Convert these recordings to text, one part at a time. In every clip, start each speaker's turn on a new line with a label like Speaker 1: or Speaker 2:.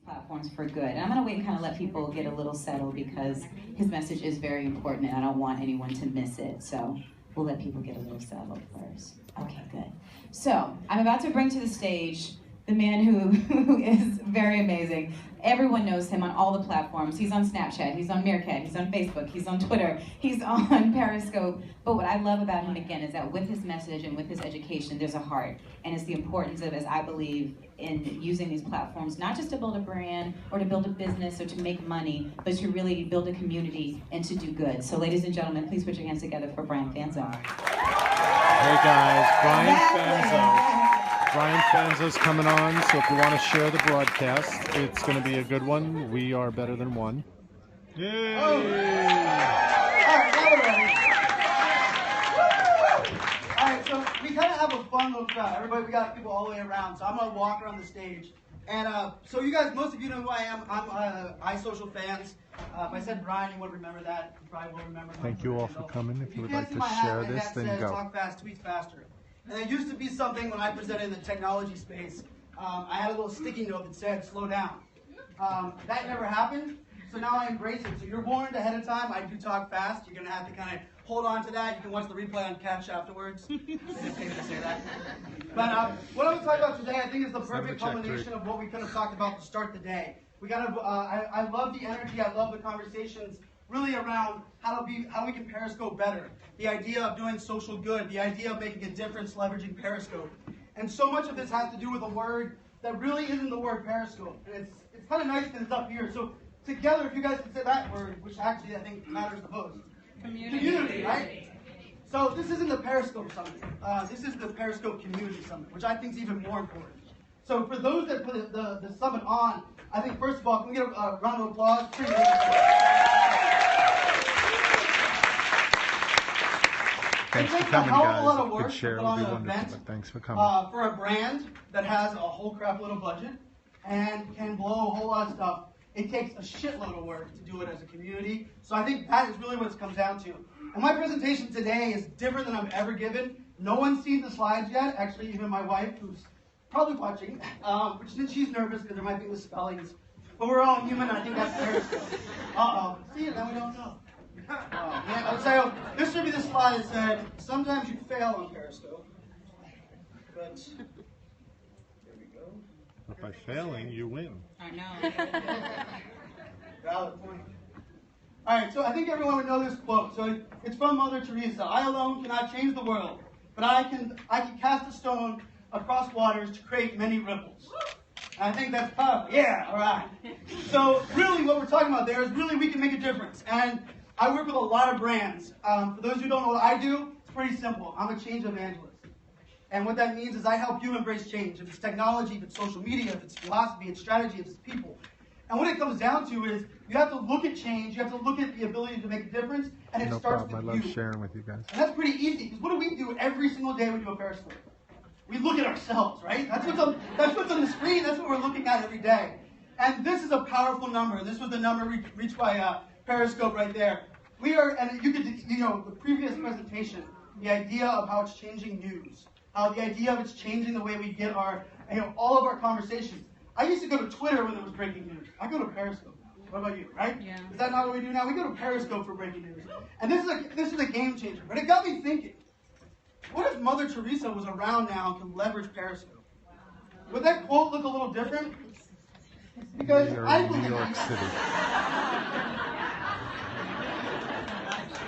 Speaker 1: platforms for good. And I'm going to wait and kind of let people get a little settled because his message is very important and I don't want anyone to miss it. So we'll let people get a little settled first. Okay, good. So I'm about to bring to the stage the man who is very amazing. Everyone knows him on all the platforms. He's on Snapchat, he's on Meerkat, he's on Facebook, he's on Twitter, he's on Periscope. But what I love about him, again, is that with his message and with his education, there's a heart. And it's the importance of, as I believe, in using these platforms, not just to build a brand or to build a business or to make money, but to really build a community and to do good. So ladies and gentlemen, please put your hands together for Brian Fanzo.
Speaker 2: Hey guys, Brian Fanzo. Brian Fanzo's coming on, so if you want to share the broadcast, it's going to be a good one. We are better than one. Yay!
Speaker 3: Oh. All right, so we kind of have a fun little crowd. Everybody, we got people all the way around, so I'm going to walk around the stage. And so you guys, most of you know who I am. I'm iSocial Fans. If I said Brian, you wouldn't remember that. You probably won't remember.
Speaker 2: Thank you all for coming. If you would like to
Speaker 3: my
Speaker 2: share
Speaker 3: hat,
Speaker 2: this, then go.
Speaker 3: Talk fast, tweet faster. And it used to be something when I presented in the technology space. I had a little sticky note that said, slow down. That never happened, so now I embrace it. So you're warned ahead of time, I do talk fast. You're going to have to kind of hold on to that. You can watch the replay on Catch afterwards. I didn't pay me to say that. But what I'm going to talk about today, I think, is the perfect culmination of what we could have talked about to start the day. We got to. I love the energy. I love the conversations really around how we can Periscope better. The idea of doing social good. The idea of making a difference leveraging Periscope. And so much of this has to do with a word that really isn't the word Periscope. And it's kind of nice that it's up here. So together, if you guys can say that word, which actually I think matters the most. Community, right? So this isn't the Periscope Summit. This is the Periscope Community Summit, which I think is even more important. So for those that put the summit on, I think first of all, can we get a round of applause?
Speaker 2: Thanks for coming, guys. Good share. It'll be wonderful, but thanks for coming.
Speaker 3: For a brand that has a whole crap little budget and can blow a whole lot of stuff, it takes a shitload of work to do it as a community. So I think that is really what it comes down to. And my presentation today is different than I've ever given. No one's seen the slides yet. Actually, even my wife, who's probably watching, which she's nervous because there might be misspellings. But we're all human, and I think that's Periscope. Uh-oh. See it, now we don't know. Man, I'll tell you, this should be the slide that said, sometimes you fail on Periscope. But here we go.
Speaker 2: But by failing, you win.
Speaker 1: I know.
Speaker 3: Valid point. All right, so I think everyone would know this quote. So it's from Mother Teresa. I alone cannot change the world, but I can cast a stone across waters to create many ripples. And I think that's powerful. Yeah, all right. So really what we're talking about there is really we can make a difference. And I work with a lot of brands. For those who don't know what I do, it's pretty simple. I'm a change evangelist. And what that means is I help you embrace change. If it's technology, if it's social media, if it's philosophy, it's strategy, if it's people. And what it comes down to is you have to look at change, you have to look at the ability to make a difference, and it starts with you.
Speaker 2: I love sharing with you guys.
Speaker 3: And that's pretty easy, because what do we do every single day we do a Periscope? We look at ourselves, right? That's what's on the screen, that's what we're looking at every day. And this is a powerful number. This was the number reached by Periscope right there. We are, and you could, the previous presentation, the idea of how it's changing news, how the idea of it's changing the way we get our, all of our conversations. I used to go to Twitter when there was breaking news. I go to Periscope now. What about you, right?
Speaker 1: Yeah.
Speaker 3: Is that not what we do now? We go to Periscope for breaking news. And this is a game changer. But it got me thinking, what if Mother Teresa was around now and could leverage Periscope? Would that quote look a little different? Because I believe
Speaker 2: New York City.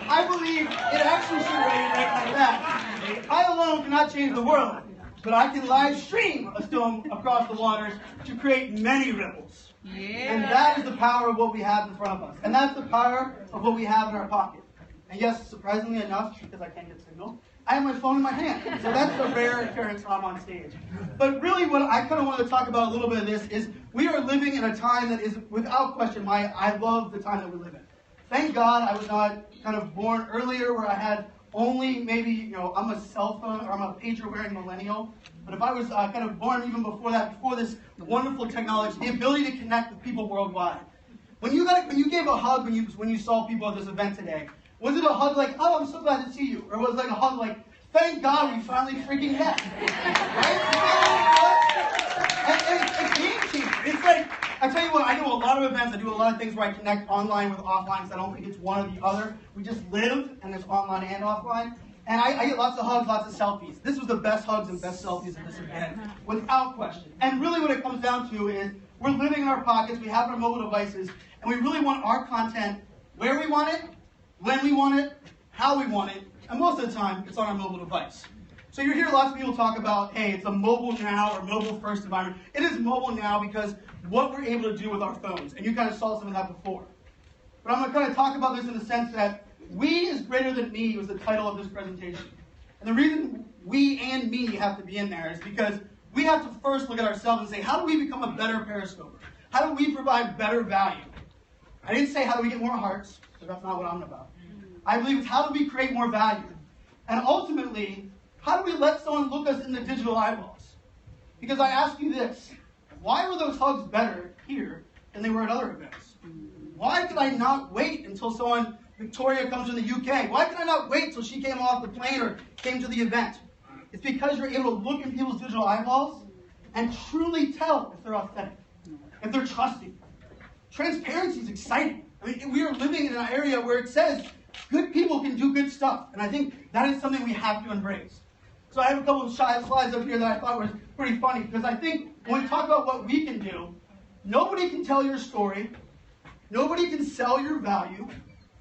Speaker 3: I believe it actually should read like that. I alone cannot change the world, but I can live stream a stone across the waters to create many ripples.
Speaker 1: Yeah.
Speaker 3: And that is the power of what we have in front of us. And that's the power of what we have in our pocket. And yes, surprisingly enough, because I can't get signal, I have my phone in my hand. So that's the rare occurrence when I'm on stage. But really what I kind of want to talk about a little bit of this is we are living in a time that is, without question, I love the time that we live in. Thank God I was not kind of born earlier where I had only maybe, I'm a cell phone or I'm a pager-wearing millennial. But if I was kind of born even before that, before this wonderful technology, the ability to connect with people worldwide. When you gave a hug when you saw people at this event today, was it a hug like, oh, I'm so glad to see you? Or was it like a hug like, thank God we finally freaking met? Right? And it's a game changer. It's like, I tell you lot of events. I do a lot of things where I connect online with offline because I don't think it's one or the other. We just live, and it's online and offline. And I get lots of hugs, lots of selfies. This was the best hugs and best selfies of this event, without question. And really what it comes down to is we're living in our pockets, we have our mobile devices, and we really want our content where we want it, when we want it, how we want it, and most of the time, it's on our mobile device. So you hear lots of people talk about, hey, it's a mobile now or mobile first environment. It is mobile now because what we're able to do with our phones, and you kind of saw some of that before. But I'm going to kind of talk about this in the sense that we is greater than me was the title of this presentation. And the reason we and me have to be in there is because we have to first look at ourselves and say, how do we become a better Periscoper? How do we provide better value? I didn't say how do we get more hearts, because that's not what I'm about. I believe it's how do we create more value? And ultimately, how do we let someone look us in the digital eyeballs? Because I ask you this, why were those hugs better here than they were at other events? Why could I not wait until someone, Victoria, comes from the UK? Why could I not wait till she came off the plane or came to the event? It's because you're able to look in people's digital eyeballs and truly tell if they're authentic, if they're trusting. Transparency is exciting. I mean, we are living in an area where it says good people can do good stuff, and I think that is something we have to embrace. So I have a couple of slides up here that I thought was pretty funny, because I think when we talk about what we can do, nobody can tell your story, nobody can sell your value,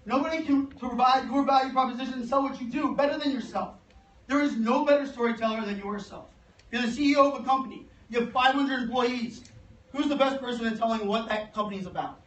Speaker 3: nobody can provide your value proposition and sell what you do better than yourself. There is no better storyteller than yourself. You're the CEO of a company. You have 500 employees. Who's the best person at telling what that company is about?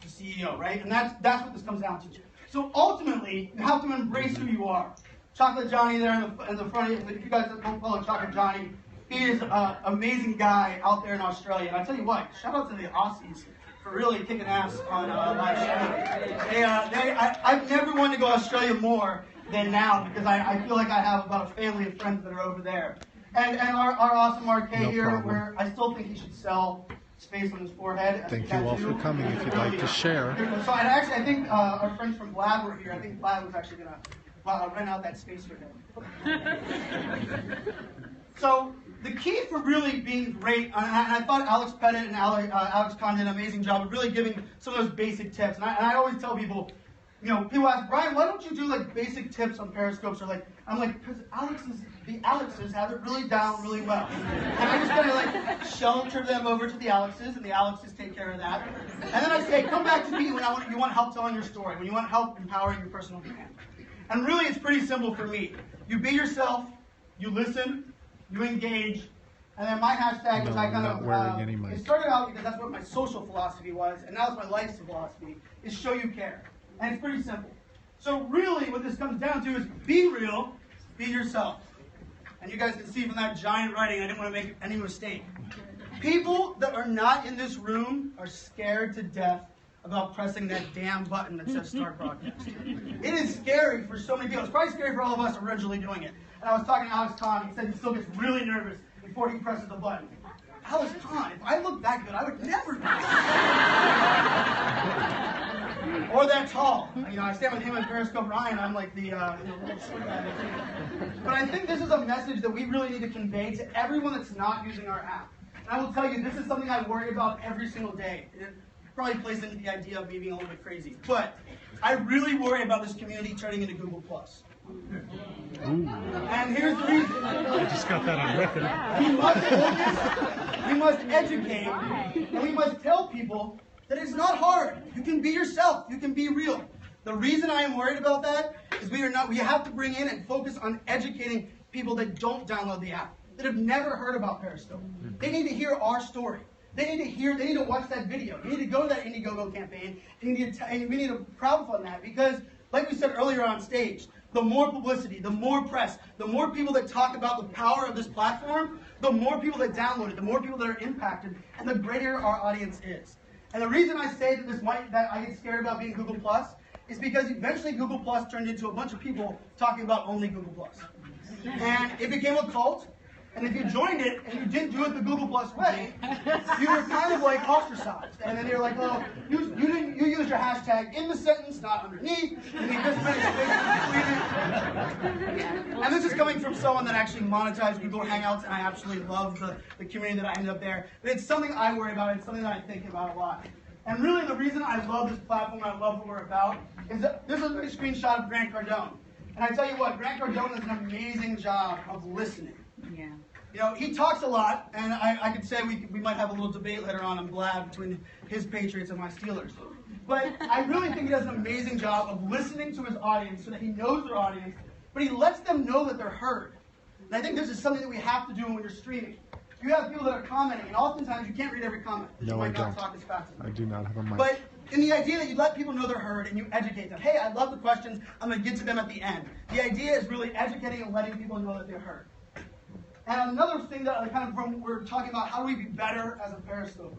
Speaker 3: The CEO, right? And that's what this comes down to. So ultimately, you have to embrace who you are. Chocolate Johnny there in the front, if you guys don't follow Chocolate Johnny, he is an amazing guy out there in Australia. And I tell you what, shout out to the Aussies for really kicking ass on live streaming. I've never wanted to go to Australia more than now, because I feel like I have about a family of friends that are over there. And our awesome RK here, where I still think he should sell space on his forehead.
Speaker 2: Thank you all for coming. If you'd like to share.
Speaker 3: So I think our friends from Vlad were here. I think Vlad was actually going to rent out that space for him. So the key for really being great, and I thought Alex Pettit and Alex Kahn did an amazing job of really giving some of those basic tips. And I always tell people, people ask, Brian, why don't you do like basic tips on Periscopes? Or like, I'm like, because the Alexes have it really down really well. And I just kind of like shelter them over to the Alexes, and the Alexes take care of that. And then I say, come back to me when you want help telling your story, when you want help empowering your personal brand. And really, it's pretty simple for me. You be yourself, you listen, you engage, and then my hashtag, which I kind of, it started out because that's what my social philosophy was, and now it's my life's philosophy, is show you care. And it's pretty simple. So really, what this comes down to is be real, be yourself. And you guys can see from that giant writing, I didn't want to make any mistake. People that are not in this room are scared to death about pressing that damn button that says start broadcast. It is scary for so many people. It's probably scary for all of us originally doing it. And I was talking to Alex Kahn, he said he still gets really nervous before he presses the button. Alex Kahn, if I looked that good, I would never do it. Or that tall. I stand with him and Periscope Ryan, I'm like the little short guy. But I think this is a message that we really need to convey to everyone that's not using our app. And I will tell you, this is something I worry about every single day. It probably plays into the idea of me being a little bit crazy. But I really worry about this community turning into Google+. And here's the reason.
Speaker 2: I just got that on record.
Speaker 3: We must focus, we must educate, and we must tell people that it's not hard. You can be yourself. You can be real. The reason I am worried about that is we have to bring in and focus on educating people that don't download the app, that have never heard about Periscope. They need to hear our story. They need to watch that video. You need to go to that Indiegogo campaign, and we need to crowdfund that, because, like we said earlier on stage, the more publicity, the more press, the more people that talk about the power of this platform, the more people that download it, the more people that are impacted, and the greater our audience is. And the reason I say that I get scared about being Google+ is because eventually Google+ turned into a bunch of people talking about only Google+. And it became a cult. And if you joined it and you didn't do it the Google+ way, you were kind of like ostracized. And then they were like, well, you used your hashtag in the sentence, not underneath. You need this many spaces. And this is coming from someone that actually monetized Google Hangouts, and I absolutely love the community that I ended up there. But it's something I worry about. It's something that I think about a lot. And really the reason I love this platform, I love what we're about, is that this is a screenshot of Grant Cardone. And I tell you what, Grant Cardone does an amazing job of listening.
Speaker 1: Yeah.
Speaker 3: You know, he talks a lot, and I could say we might have a little debate later on, I'm glad, between his Patriots and my Steelers. But I really think he does an amazing job of listening to his audience so that he knows their audience, but he lets them know that they're heard. And I think this is something that we have to do when you're streaming. You have people that are commenting, and oftentimes you can't read every comment.
Speaker 2: No, I don't.
Speaker 3: Talk as fast as
Speaker 2: I do not have a mic.
Speaker 3: But in the idea that you let people know they're heard and you educate them. Hey, I love the questions. I'm going to get to them at the end. The idea is really educating and letting people know that they're heard. And another thing that we're talking about, how do we be better as a Periscoper?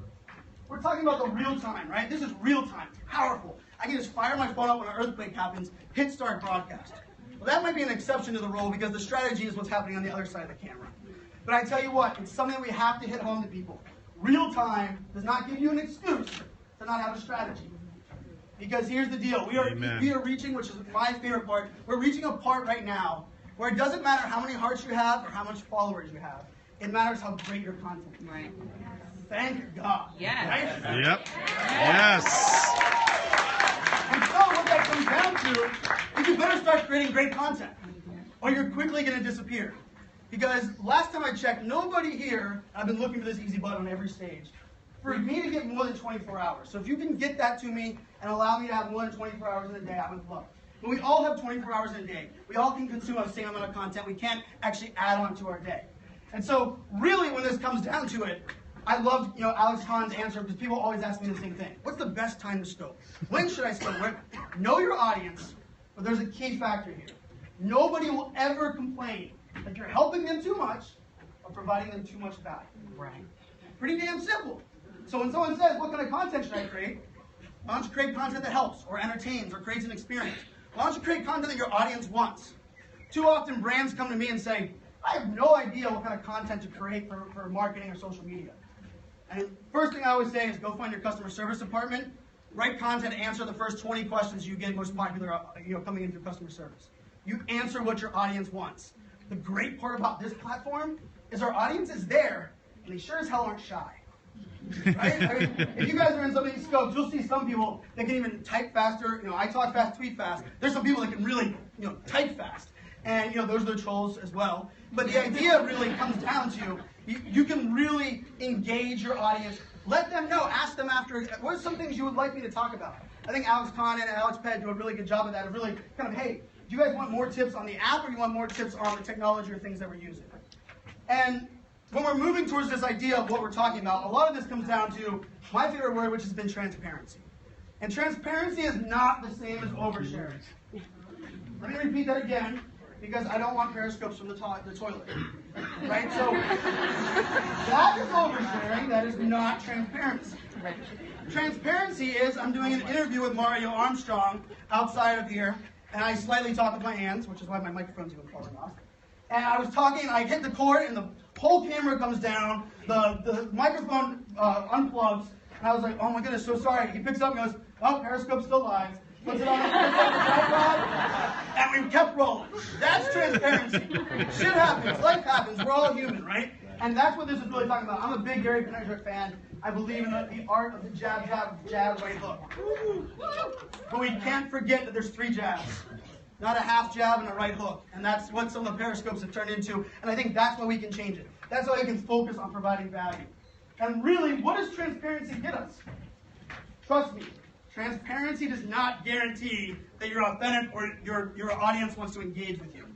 Speaker 3: We're talking about the real time, right? This is real time, powerful. I can just fire my phone up when an earthquake happens, hit start broadcast. Well, that might be an exception to the rule because the strategy is what's happening on the other side of the camera. But I tell you what, it's something we have to hit home to people. Real time does not give you an excuse to not have a strategy. Because here's the deal, we are reaching, which is my favorite part, we're reaching a part right now where it doesn't matter how many hearts you have or how much followers you have. It matters how great your content is.
Speaker 1: Right.
Speaker 3: Thank God.
Speaker 1: Yeah.
Speaker 3: Right?
Speaker 2: Yep. Yes.
Speaker 3: And so what that comes down to is you better start creating great content, or you're quickly going to disappear. Because last time I checked, nobody here, I've been looking for this easy button on every stage, for me to get more than 24 hours. So if you can get that to me and allow me to have more than 24 hours in a day, I would love it. But we all have 24 hours in a day. We all can consume the same amount of content. We can't actually add on to our day. And so really when this comes down to it, I love Alex Hahn's answer because people always ask me the same thing. What's the best time to scope? When should I scope? Know your audience, but there's a key factor here. Nobody will ever complain that you're helping them too much or providing them too much value.
Speaker 1: Right.
Speaker 3: Pretty damn simple. So when someone says, what kind of content should I create? Why don't you create content that helps or entertains or creates an experience? Why don't you create content that your audience wants? Too often brands come to me and say, I have no idea what kind of content to create for marketing or social media. And first thing I always say is go find your customer service department, write content, answer the first 20 questions you get most popular coming in through customer service. You answer what your audience wants. The great part about this platform is our audience is there, and they sure as hell aren't shy. Right? I mean, if you guys are in some of these scopes, you'll see some people that can even type faster. I talk fast, tweet fast. There's some people that can really, type fast. And, those are the trolls as well. But the idea really comes down to you can really engage your audience. Let them know. Ask them after, what are some things you would like me to talk about? I think Alex Kahn and Alex Ped do a really good job of that, of really kind of, hey, do you guys want more tips on the app or do you want more tips on the technology or things that we're using? And when we're moving towards this idea of what we're talking about, a lot of this comes down to my favorite word, which has been transparency. And transparency is not the same as oversharing. Let me repeat that again, because I don't want periscopes from the toilet. Right? So that is oversharing. That is not transparency. Transparency is I'm doing an interview with Mario Armstrong outside of here, and I slightly talk with my hands, which is why my microphone's even falling off. And I was talking, I hit the cord, and the whole camera comes down, the microphone unplugs, and I was like, oh my goodness, so sorry. He picks up and goes, oh, Periscope's still live. Puts it on the tripod, and we kept rolling. That's transparency. Shit happens, life happens, we're all human, right? And that's what this is really talking about. I'm a big Gary Vaynerchuk fan. I believe in the art of the jab, jab, jab, right hook. But we can't forget that there's 3 jabs. Not a half jab and a right hook. And that's what some of the periscopes have turned into. And I think that's why we can change it. That's why we can focus on providing value. And really, what does transparency get us? Trust me, transparency does not guarantee that you're authentic or your audience wants to engage with you.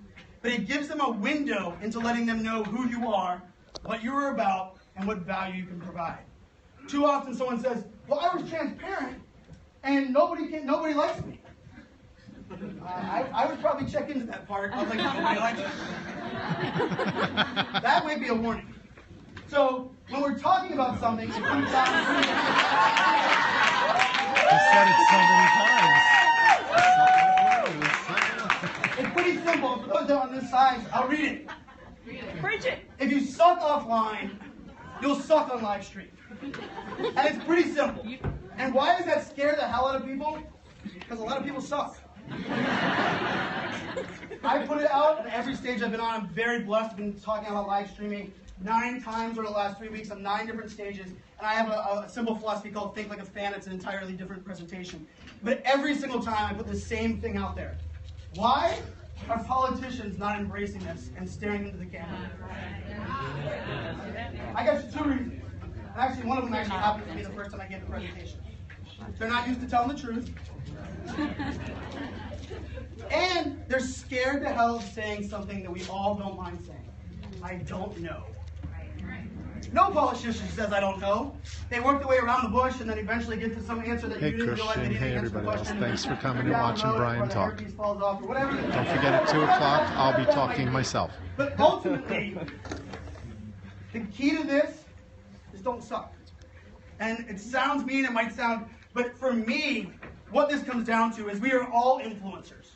Speaker 3: But it gives them a window into letting them know who you are, what you're about, and what value you can provide. Too often someone says, well, I was transparent, and nobody likes me. I would probably check into that part. I was like, nobody likes me. That might be a warning. So when we're talking about something, it comes down to...
Speaker 2: You said it so many times.
Speaker 3: It's pretty simple. For those that are on this side, I'll read it.
Speaker 1: Preach it.
Speaker 3: If you suck offline, you'll suck on live stream. And it's pretty simple. And why does that scare the hell out of people? Because a lot of people suck. I put it out at every stage I've been on. I'm very blessed. I've been talking about live streaming 9 times over the last 3 weeks on 9 different stages, and I have a simple philosophy called think like a fan. It's an entirely different presentation. But every single time I put the same thing out there. Why are politicians not embracing this and staring into the camera? I got 2 reasons. And actually, one of them actually happened to me the first time I gave the presentation. They're not used to telling the truth. And they're scared to hell of saying something that we all don't mind saying. I don't know. No politician says I don't know. They work their way around the bush and then eventually get to some answer that you didn't realize they didn't
Speaker 2: Hey,
Speaker 3: answer the
Speaker 2: everybody else.
Speaker 3: question.
Speaker 2: Thanks for coming and watching Brian talk.
Speaker 3: Falls off or whatever.
Speaker 2: Don't forget at 2 o'clock, I'll be talking myself.
Speaker 3: But ultimately, the key to this is don't suck. And it sounds mean, it might sound, but for me, what this comes down to is we are all influencers.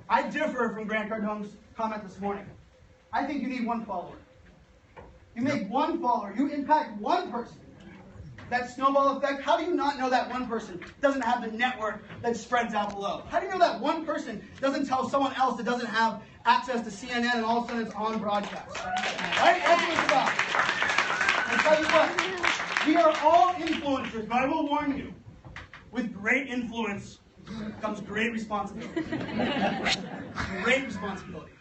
Speaker 3: I differ from Grant Cardone's comment this morning. I think you need 1 follower. You make 1 follower, you impact 1 person. That snowball effect, how do you not know that 1 person doesn't have the network that spreads out below? How do you know that 1 person doesn't tell someone else that doesn't have access to CNN and all of a sudden it's on broadcast? Right? That's what it's about. And tell you what, we are all influencers, but I will warn you, with great influence comes great responsibility. Great responsibility.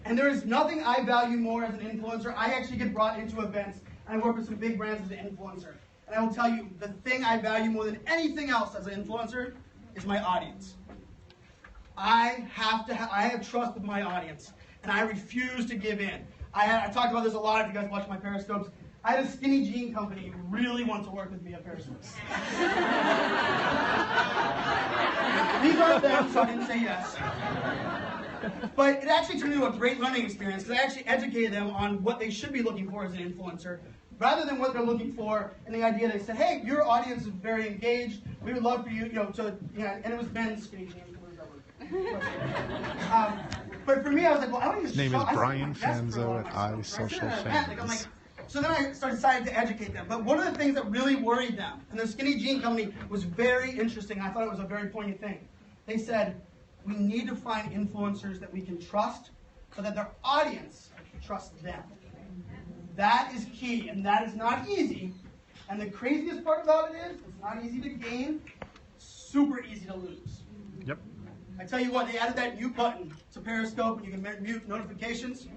Speaker 3: And there is nothing I value more as an influencer. I actually get brought into events, and I work with some big brands as an influencer. And I will tell you, the thing I value more than anything else as an influencer is my audience. I have trust with my audience, and I refuse to give in. I talked about this a lot if you guys watch my Periscopes. I had a skinny jean company who really wanted to work with me at Periscopes. These aren't them, so I didn't say yes. But it actually turned into a great learning experience because I actually educated them on what they should be looking for as an influencer, rather than what they're looking for. And the idea they said, "Hey, your audience is very engaged. We would love for you, and it was men's skinny jeans. But for me, I was like, well, I don't even.
Speaker 2: His name is Brian Fanzo at iSocialFans.
Speaker 3: So then I decided to educate them. But one of the things that really worried them, and the skinny jean company was very interesting. I thought it was a very poignant thing. They said, we need to find influencers that we can trust so that their audience trusts them. That is key, and that is not easy. And the craziest part about it is, it's not easy to gain, super easy to lose.
Speaker 2: Yep.
Speaker 3: I tell you what, they added that mute button to Periscope, and you can mute notifications.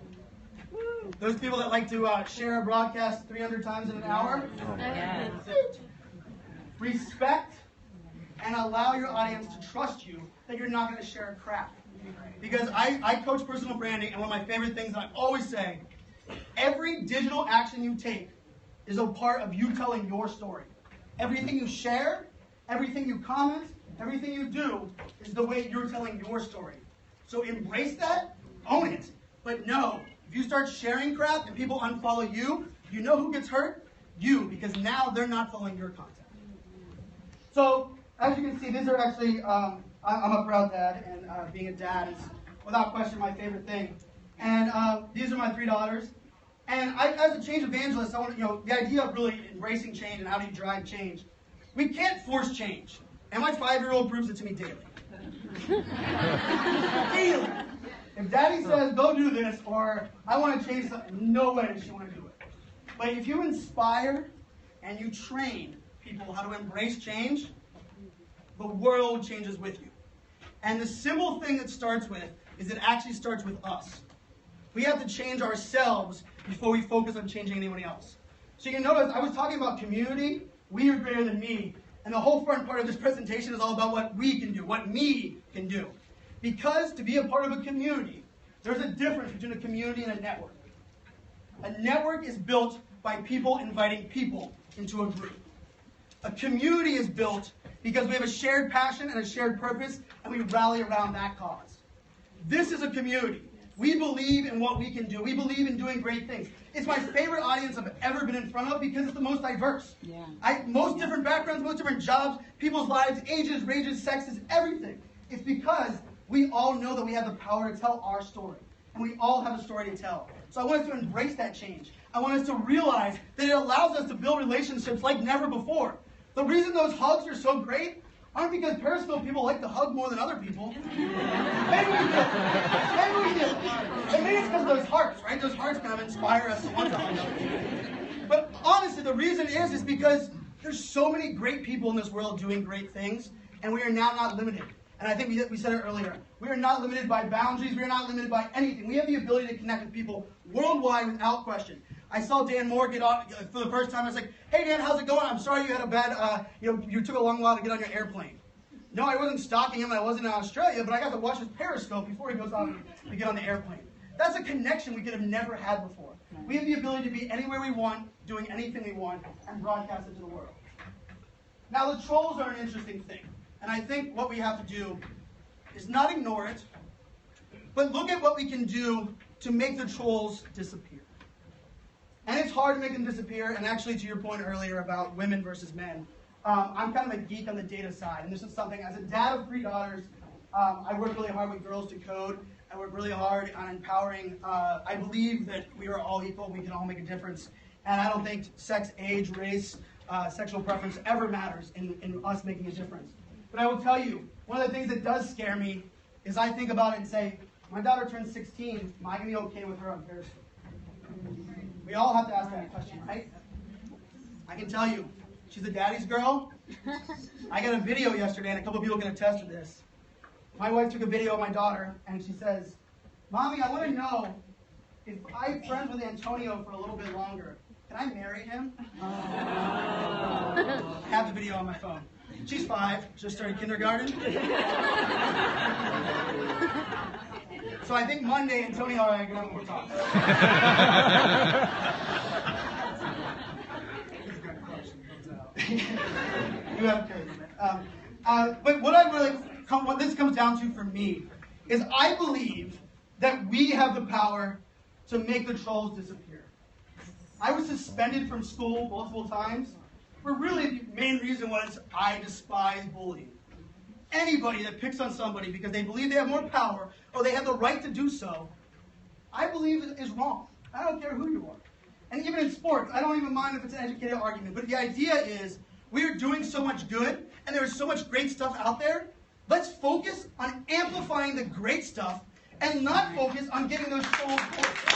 Speaker 3: Those people that like to share a broadcast 300 times in an hour.
Speaker 4: Yes.
Speaker 3: Respect and allow your audience to trust you that you're not going to share crap. Because I coach personal branding, and one of my favorite things that I always say, every digital action you take is a part of you telling your story. Everything you share, everything you comment, everything you do is the way you're telling your story. So embrace that, own it. But no, if you start sharing crap and people unfollow you, you know who gets hurt? You, because now they're not following your content. So, as you can see, these are actually, I'm a proud dad, and being a dad is, without question, my favorite thing. And these are my 3 daughters. And as a change evangelist, I want to, the idea of really embracing change and how do you drive change. We can't force change. And my 5-year-old proves it to me daily. Daily. If daddy says, go do this, or I want to change something, no way does she want to do it. But if you inspire and you train people how to embrace change, the world changes with you. And the simple thing it starts with is it actually starts with us. We have to change ourselves before we focus on changing anyone else. So you can notice I was talking about community, we are greater than me, and the whole front part of this presentation is all about what we can do, what me can do. Because to be a part of a community, there's a difference between a community and a network. A network is built by people inviting people into a group. A community is built because we have a shared passion and a shared purpose, and we rally around that cause. This is a community. We believe in what we can do. We believe in doing great things. It's my favorite audience I've ever been in front of because it's the most diverse.
Speaker 4: Yeah.
Speaker 3: Most different backgrounds, most different jobs, people's lives, ages, races, sexes, everything. It's because we all know that we have the power to tell our story. And we all have a story to tell. So I want us to embrace that change. I want us to realize that it allows us to build relationships like never before. The reason those hugs are so great aren't because Periscope people like to hug more than other people. Maybe we do. Maybe we do. And maybe it's because of those hearts, right? Those hearts kind of inspire us to want to hug other people. But honestly, the reason is because there's so many great people in this world doing great things, and we are now not limited. And I think we said it earlier. We are not limited by boundaries. We are not limited by anything. We have the ability to connect with people worldwide without question. I saw Dan Moore get on for the first time. I was like, "Hey Dan, how's it going? I'm sorry you had a bad, you took a long while to get on your airplane." No, I wasn't stalking him. I wasn't in Australia, but I got to watch his Periscope before he goes on to get on the airplane. That's a connection we could have never had before. We have the ability to be anywhere we want, doing anything we want, and broadcast it to the world. Now, the trolls are an interesting thing. And I think what we have to do is not ignore it, but look at what we can do to make the trolls disappear. And it's hard to make them disappear, and actually to your point earlier about women versus men, I'm kind of a geek on the data side, and this is something, as a dad of 3 daughters, I work really hard with girls to code. I work really hard on empowering. I believe that we are all equal, we can all make a difference, and I don't think sex, age, race, sexual preference ever matters in us making a difference. But I will tell you, one of the things that does scare me is I think about it and say, my daughter turns 16, am I going to be okay with her on Periscope? We all have to ask that question, right? I can tell you, she's a daddy's girl. I got a video yesterday, and a couple of people can attest to this. My wife took a video of my daughter, and she says, "Mommy, I want to know if I'm friends with Antonio for a little bit longer, can I marry him?" I have the video on my phone. She's 5, just started kindergarten. So I think Monday, Antonio and I are going to have more talk. You have courage. But what this comes down to for me is I believe that we have the power to make the trolls disappear. I was suspended from school multiple times. But really, the main reason was I despise bullying. Anybody that picks on somebody because they believe they have more power or they have the right to do so, I believe is wrong. I don't care who you are. And even in sports, I don't even mind if it's an educated argument. But the idea is we are doing so much good and there is so much great stuff out there. Let's focus on amplifying the great stuff and not focus on getting those trolls votes.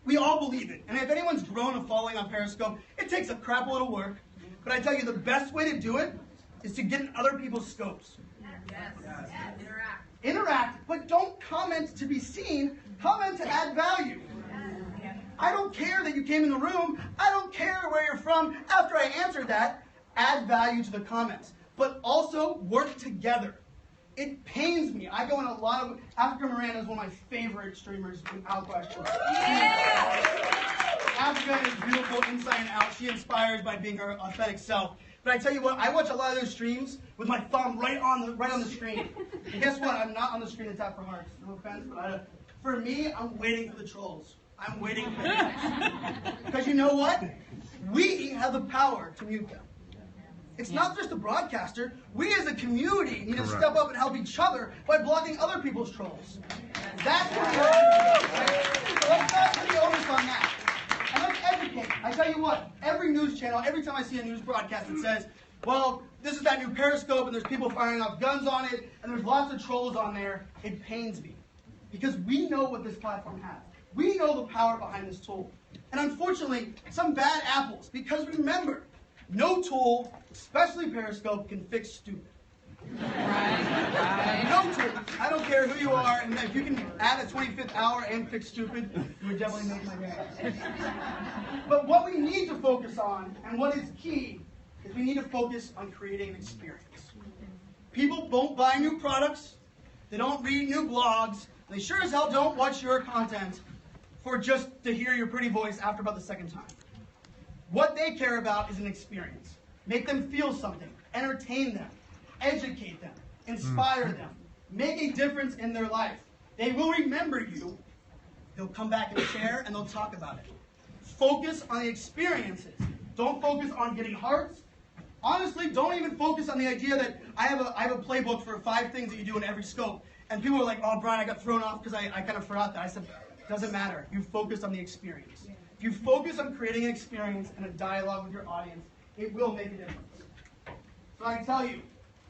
Speaker 3: We all believe it. And if anyone's grown a following on Periscope, it takes a crap load of work. But I tell you, the best way to do it is to get in other people's scopes.
Speaker 4: Yes.
Speaker 3: Interact, but don't comment to be seen. Comment to add value. I don't care that you came in the room. I don't care where you're from. After I answered that, add value to the comments. But also work together. It pains me. I go in a lot of... Africa Miranda is one of my favorite streamers, without question. Africa is beautiful inside and out. She inspires by being her authentic self. But I tell you what, I watch a lot of those streams with my thumb right on the screen. And guess what? I'm not on the screen to tap for hearts. No offense, but for me, I'm waiting for the trolls. I'm waiting for them. Because you know what? We have the power to mute them. It's not just the broadcaster. We as a community need to step up and help each other by blocking other people's trolls. That's what we have to do. Right? So let's not put the onus on that. And let's educate. I tell you what, every news channel, every time I see a news broadcast that says, well, this is that new Periscope and there's people firing off guns on it and there's lots of trolls on there, it pains me. Because we know what this platform has. We know the power behind this tool. And unfortunately, some bad apples, because remember, no tool, especially Periscope, can fix stupid.
Speaker 4: Right.
Speaker 3: No tool. I don't care who you are, and if you can add a 25th hour and fix stupid, you would definitely make my day. But what we need to focus on, and what is key, is we need to focus on creating an experience. People don't buy new products, they don't read new blogs, they sure as hell don't watch your content for just to hear your pretty voice after about the second time. What they care about is an experience. Make them feel something, entertain them, educate them, inspire them, make a difference in their life. They will remember you, they'll come back and share, and they'll talk about it. Focus on the experiences. Don't focus on getting hearts. Honestly, don't even focus on the idea that I have a playbook for 5 things that you do in every scope. And people are like, oh, Brian, I got thrown off because I kind of forgot that. I said, doesn't matter. You focus on the experience. If you focus on creating an experience and a dialogue with your audience, it will make a difference. So I tell you,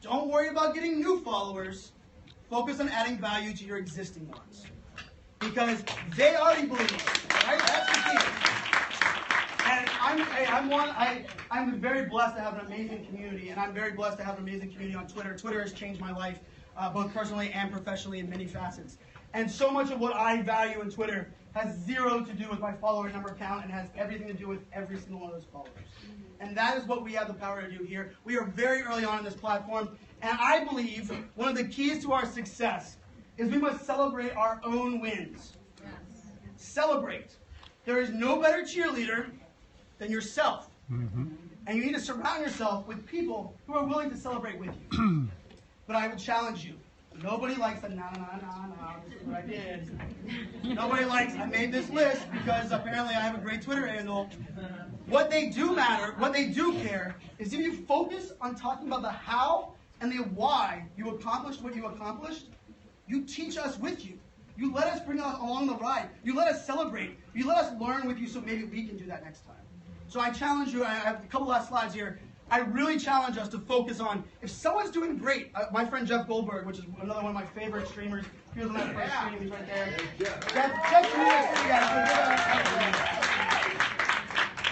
Speaker 3: don't worry about getting new followers. Focus on adding value to your existing ones. Because they already believe it, right? That's the key. And I'm very blessed to have an amazing community, and I'm very blessed to have an amazing community on Twitter. Twitter has changed my life, both personally and professionally in many facets. And so much of what I value in Twitter has zero to do with my follower number count and has everything to do with every single one of those followers. And that is what we have the power to do here. We are very early on in this platform, and I believe one of the keys to our success is we must celebrate our own wins. Yes. Celebrate. There is no better cheerleader than yourself. Mm-hmm. And you need to surround yourself with people who are willing to celebrate with you. But I would challenge you. Nobody likes the nah, this is what I did. Nobody likes, I made this list because apparently I have a great Twitter handle. What they do matter, what they do care, is if you focus on talking about the how and the why you accomplished what you accomplished, you teach us with you. You let us bring us along the ride. You let us celebrate. You let us learn with you so maybe we can do that next time. So I challenge you, I have a couple last slides here. I really challenge us to focus on, if someone's doing great, my friend Jeff Goldberg, which is another one of my favorite streamers, he was on that first stream, he's right there. Jeff from New York City, guys.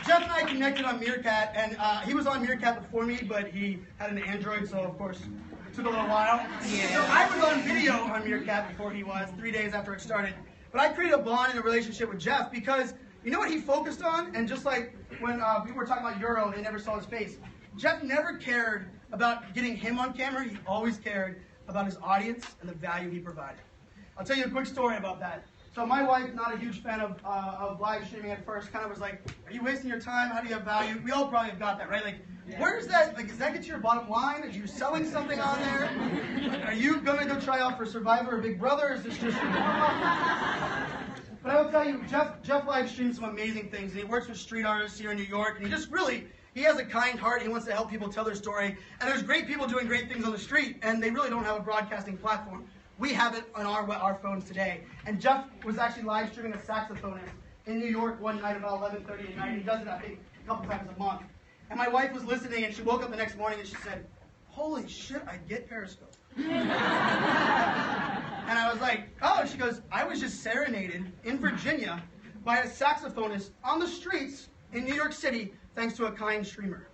Speaker 3: Jeff and I connected on Meerkat, and he was on Meerkat before me, but he had an Android, so of course it took a little while. Yeah. So I was on video on Meerkat before he was, 3 days after it started. But I created a bond and a relationship with Jeff because you know what he focused on? And just like when we were talking about Euro, they never saw his face. Jeff never cared about getting him on camera. He always cared about his audience and the value he provided. I'll tell you a quick story about that. So my wife, not a huge fan of live streaming at first, kind of was like, are you wasting your time? How do you have value? We all probably have got that, right? Like, where's that? Like, does that get to your bottom line? Are you selling something on there? Are you going to go try out for Survivor or Big Brother? Or is this just your But I will tell you, Jeff live streams some amazing things, and he works with street artists here in New York, and he has a kind heart. He wants to help people tell their story. And there's great people doing great things on the street, and they really don't have a broadcasting platform. We have it on our phones today. And Jeff was actually live streaming a saxophonist in New York one night about 11:30 at night. He does it, I think, a couple times a month. And my wife was listening, and she woke up the next morning, and she said, holy shit, I get Periscope. And I was like, oh, and she goes, I was just serenaded in Virginia by a saxophonist on the streets in New York City thanks to a kind streamer.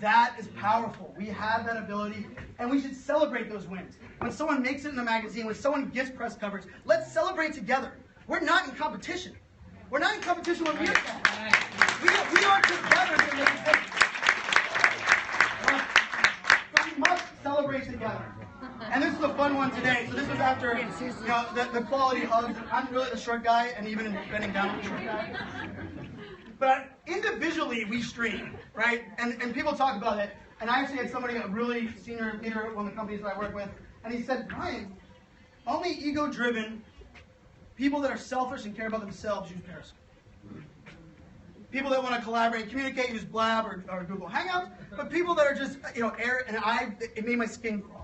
Speaker 3: That is powerful. We have that ability, and we should celebrate those wins. When someone makes it in a magazine, when someone gets press coverage, let's celebrate together. We're not in competition. We're not in competition with Meerkat. We are together to make it different. But we must celebrate together. And this is a fun one today. So this was after the quality hugs. I'm really the short guy, and even bending down with the short guy. But individually, we stream, right? And people talk about it. And I actually had somebody, a really senior leader at one of the companies that I work with, and he said, Brian, only ego-driven people that are selfish and care about themselves use Periscope. People that want to collaborate and communicate use Blab or Google Hangouts, but people that are just, air, and it made my skin crawl.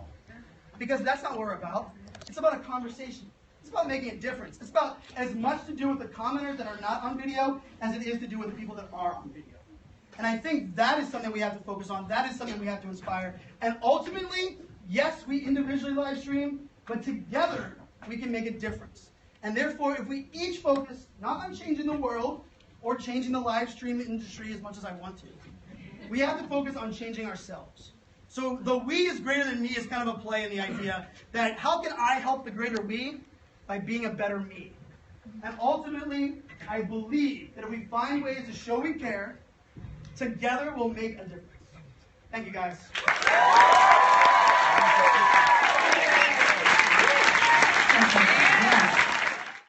Speaker 3: Because that's not what we're about. It's about a conversation. It's about making a difference. It's about as much to do with the commenters that are not on video as it is to do with the people that are on video. And I think that is something we have to focus on. That is something we have to inspire. And ultimately, yes, we individually live stream, but together we can make a difference. And therefore, if we each focus not on changing the world or changing the live stream industry as much as I want to, we have to focus on changing ourselves. So the we is greater than me is kind of a play in the idea that how can I help the greater we? By being a better me. And ultimately, I believe that if we find ways to show we care, together we'll make a difference. Thank you, guys.